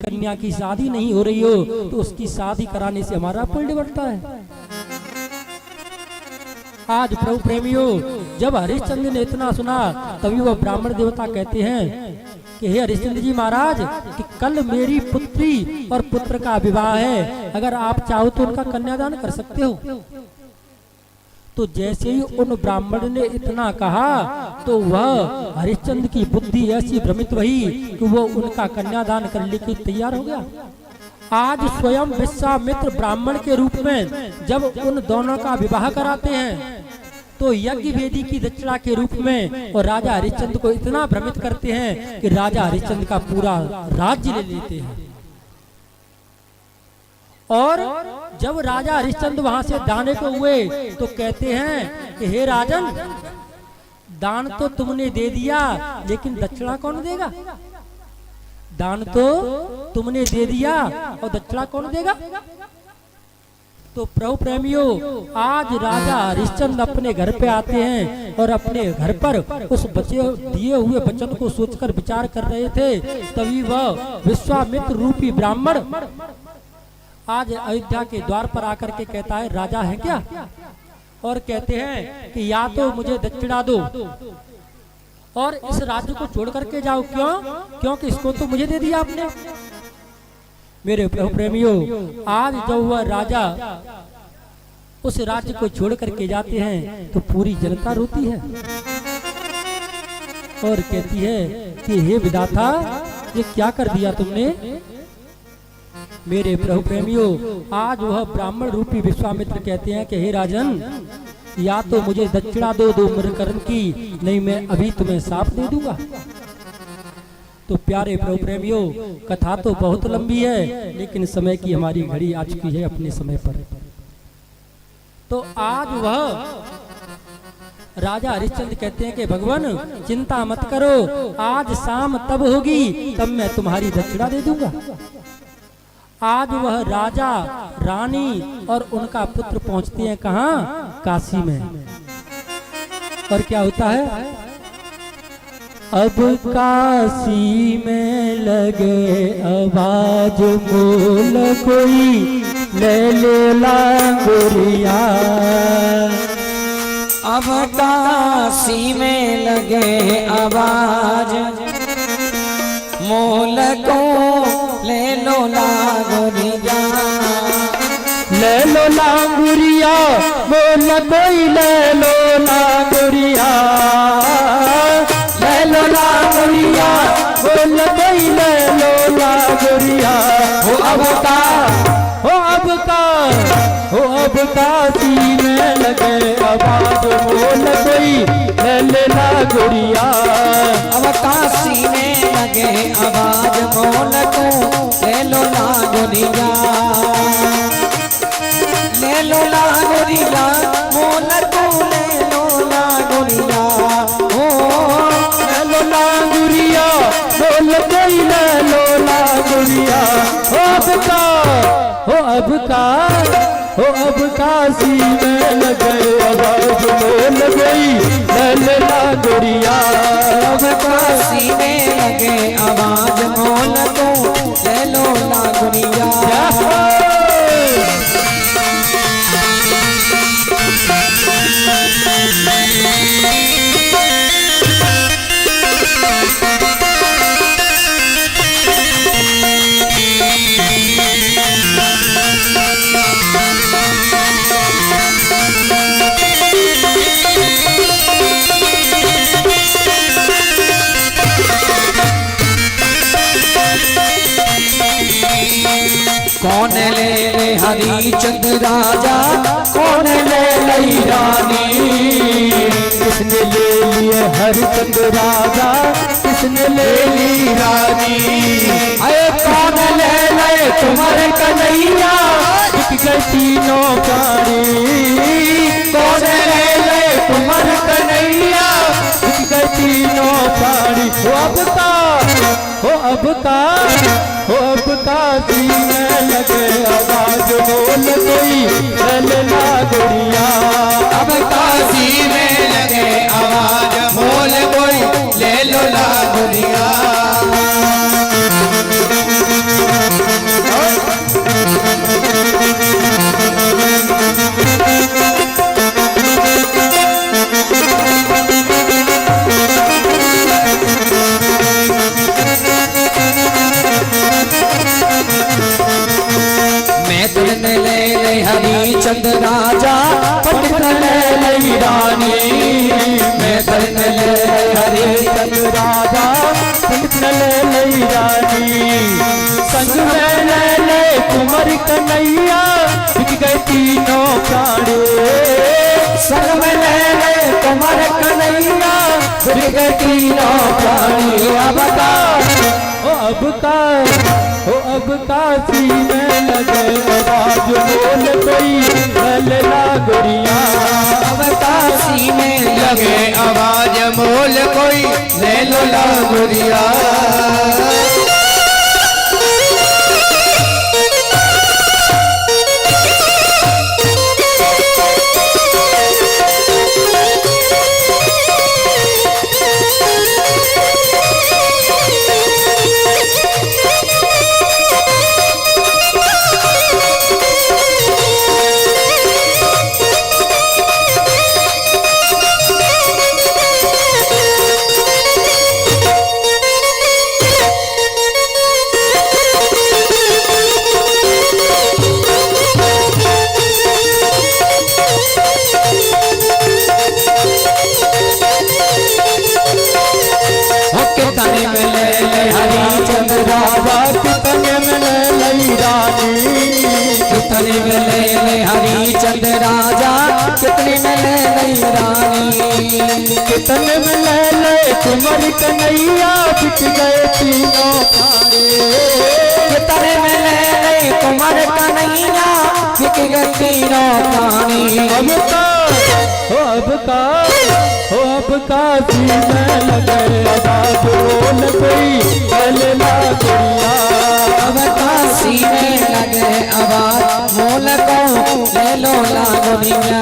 कन्या की शादी नहीं हो रही हो तो उसकी शादी कराने से हमारा पुण्य बढ़ता है। आज प्रभु प्रेमियों, जब हरिश्चंद्र ने इतना सुना तभी वह ब्राह्मण देवता कहते हैं कि हे हरिश्चंद्र जी महाराज, कि कल मेरी पुत्री और पुत्र का विवाह है, अगर आप चाहो तो उनका कन्यादान कर सकते हो। तो जैसे ही उन ब्राह्मण ने इतना कहा तो वह हरिश्चंद्र की बुद्धि ऐसी भ्रमित हुई कि वो उनका कन्यादान करने के तैयार हो गया। आज स्वयं विश्वामित्र ब्राह्मण के रूप में जब उन दोनों का विवाह कराते हैं तो यज्ञ वेदी की दक्षिणा के रूप में और राजा हरिश्चंद्र को इतना भ्रमित करते हैं कि राजा हरिश्चंद्र का पूरा राज्य ले लेते हैं। और जब राजा हरिश्चंद्र वहां से दाने को हुए तो कहते हैं कि हे राजन, दान तो तुमने दे दिया लेकिन दक्षिणा कौन देगा? दान तो तुमने दे दिया और दक्षिणा कौन देगा? तो प्रभु प्रेमियों, आज राजा हरिश्चंद्र अपने घर पे आते हैं और अपने घर पर उस बचे दिए हुए वचन को सोचकर विचार कर रहे थे, तभी वह विश्वामित्र रूपी ब्राह्मण आज अयोध्या के द्वार पर आकर के कहता है, राजा है क्या? और कहते हैं कि या तो मुझे दक्षिणा दो और इस राज्य को छोड़ करके जाओ। क्यों? क्योंकि इसको तो मुझे दे दिया आपने। मेरे प्रभु प्रेमियों, आज जब वह राजा उस राज्य को छोड़ करके जाते हैं तो पूरी जनता रोती है और कहती है कि हे विधाता, ये क्या कर दिया तुमने? मेरे प्रभु प्रेमियों, आज वह ब्राह्मण रूपी विश्वामित्र कहते हैं कि हे राजन, या तो मुझे दक्षिणा दो मृगकर्ण की, नहीं मैं अभी तुम्हें साफ दे दूंगा। तो प्यारे प्रभु प्रेमियों, कथा तो बहुत लंबी है लेकिन समय की हमारी घड़ी आ चुकी है अपने समय पर। तो आज वह राजा हरिश्चंद्र कहते हैं कि भगवान चिंता मत करो, आज शाम तब होगी तब मैं तुम्हारी दक्षिणा दे दूंगा। आज वह राजा, रानी और उनका पुत्र पहुंचते हैं कहाँ? काशी में। और क्या होता है? अब काशी में लगे आवाज, बोल कोई ले ले लांगुरिया। अब काशी में लगे आवाज, मोल को ले लो लांगुरिया। ले लो लांगुरिया, बोल कोई ले लो लांगुरिया। ले लो लांगुरिया, बोल कोई ले लो लांगुरिया। हो अब का, हो अब का, हो अब काशी में लगे आवाज, बोल कोई ले ले लांगुरिया। अब काशी में लगे आवाज, मोल को ले लो लांगुरिया। ले लो लांगुरिया, मोल को ले लो लांगुरिया। ले लो लांगुरिया, बोल कोई ले लो लांगुरिया। हो अब का, हो अब का, हो अब काशी में लगे आवाज, बोल कोई ले ले लांगुरिया। अब काशी में लगे आवाज, मोल को ले लो लांगुरिया। कौन ले ले हरिश्चंद्र राजा, कौन ले ली रानी। किसने ले लिए हरिश्चंद्र राजा, किसने ले ली रानी। अरे कौन ले ले तुम्हारे कन्हैया, बिक गए तीनों प्राणी। कौन ले ले तुम्हारे कन्हैया, बिक गए तीनों प्राणी। हो अब का, हो अब का, हो अब काशी में लगे आवाज, बोल कोई ले ले लांगुरिया। अब काशी में लगे आवाज, बोल कोई ले लो लांगुरिया। चंद राजा पंडित लैलई रानी मैं धन ले हरे चंद राजा पंडित लैलई रानी संग में लैले कुंवर कन्हैया बिक गए तीनों प्राणी संग में लैले कुंवर कन्हैया बिक गए तीनों प्राणी अब काशी में लगे आवाज बोल कोई लैला गोरिया अब काशी में लगे आवाज मोल कोई लैला गोरिया कितने में ले हरी चंद राजा कितने में ले रानी कितने में ले कुंवर कन्हैया बिक गए तीनों प्राणी कितने में ले कुंवर कन्हैया बिक गए तीनों प्राणी अब काशी में लगे आवाज बोल कोई लैला गोरिया अब काशी में लगे आवाज मोल को लैला गोरिया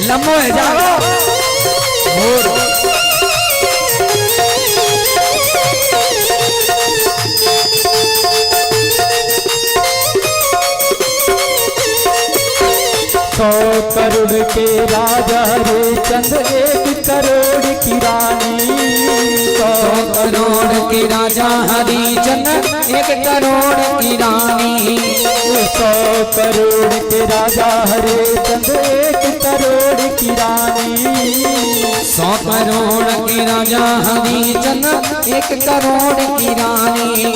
लम्बो है जाओ सौ करोड़ के राजा रे चंद 1 करोड़ की रानी 100 करोड़ के राजा हरिचंद 1 करोड़ की रानी 100 करोड़ के राजा हरिचंद 1 करोड़ की रानी 100 करोड़ के राजा हरिचंद 1 करोड़ की रानी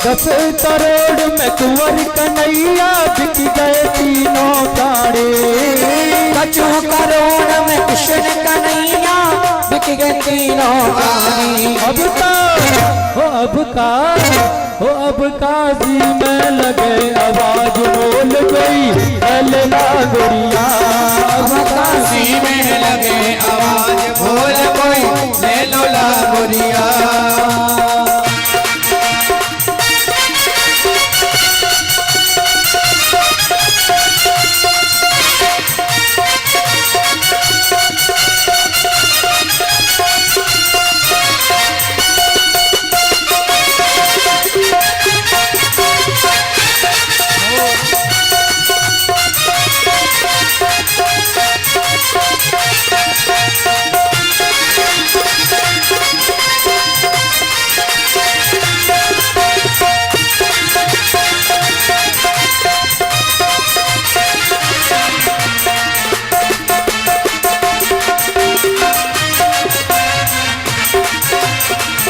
10 करोड़ में कुंवर कन्हैया बिक गए तीनों प्राणी 10 करोड़ में कृष्ण कन्हैया बिक गए तीनों प्राणी अब काशी में लगे आवाज बोल कोई लैला गोरिया अब काशी में लगे आवाज बोल कोई लैला गोरिया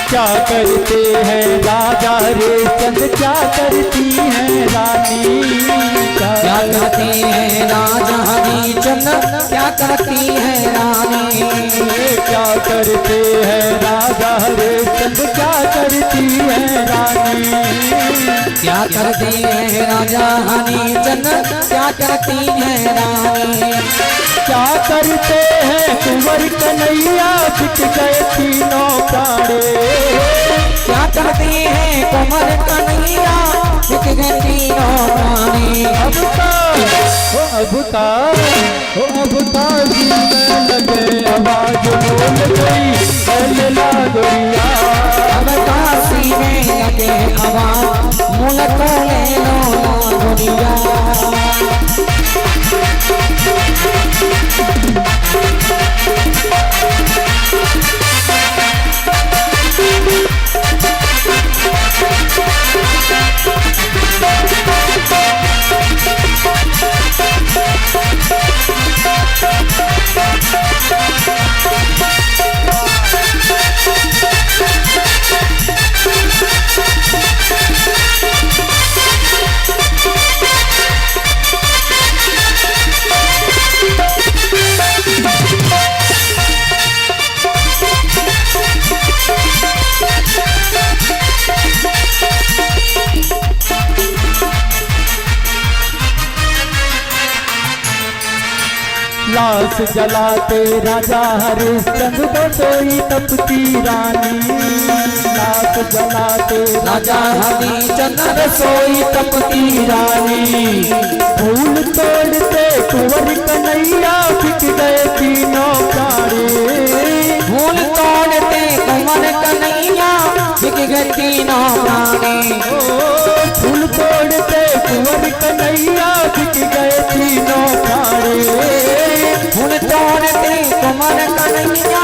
क्या करते हैं राजा रे चंद क्या करती हैं रानी क्या करती है राजा हरिचंद क्या करती है रानी क्या करते हैं राजा रे चंद क्या करती हैं रानी क्या करती है राजा हरिचंद क्या करती है रानी क्या करते हैं कुंवर कन्हैया बिक गए तीनों प्राणी क्या करती है कुंवर कन्हैया बिक गए तीनों प्राणी अब काशी में लगे आवाज बोल गई लैला गोरिया अब काशी में लगे आवाज मोल को लैला लाश जलाते राजा हरिश्चंद्र को सोई तपती रानी। लाश जलाते राजा हरिश्चंद्र सोई तपती रानी। फूल तोड़ते कुंवर कन्हैया बिक गए तीनों प्राणी। फूल तोड़ते कुंवर कन्हैया बिक गए तीनों प्राणी। फूल तोड़ते कुंवर कन्हैया बिक गए तीनों प्राणी। फूल तोड़ते कुंवर कन्हैया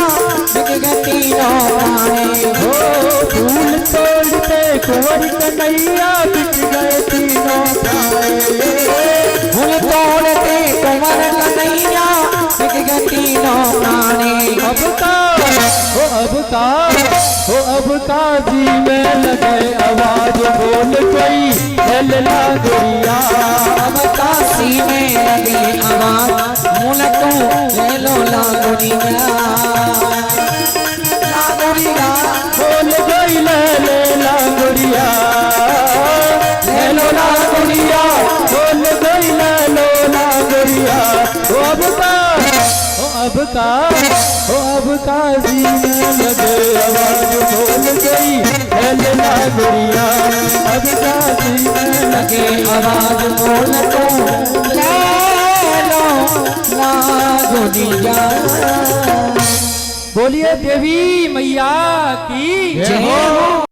बिक गए तीनों प्राणी। फूल तोड़ते कुंवर कन्हैया बिक गए तीनों प्राणी। फूल तोड़ते कुंवर कन्हैया बिक गए तीनों प्राणी। अब का जी में लगे आवाज बोल कोई लैला गुड़िया। अब काशी में लगे आवाज मुन तू ले लो लागुड़िया। लागुड़िया बोल गई लैला गुड़िया। ले लो लागुड़िया। बोल गई लैला गुड़िया। अब का जी में लगे आवाज बोल गई लैला गुड़िया। अब का जी में लगे आवाज बोल तू ले लो लागुड़िया। बोलिए देवी मैया की जय हो।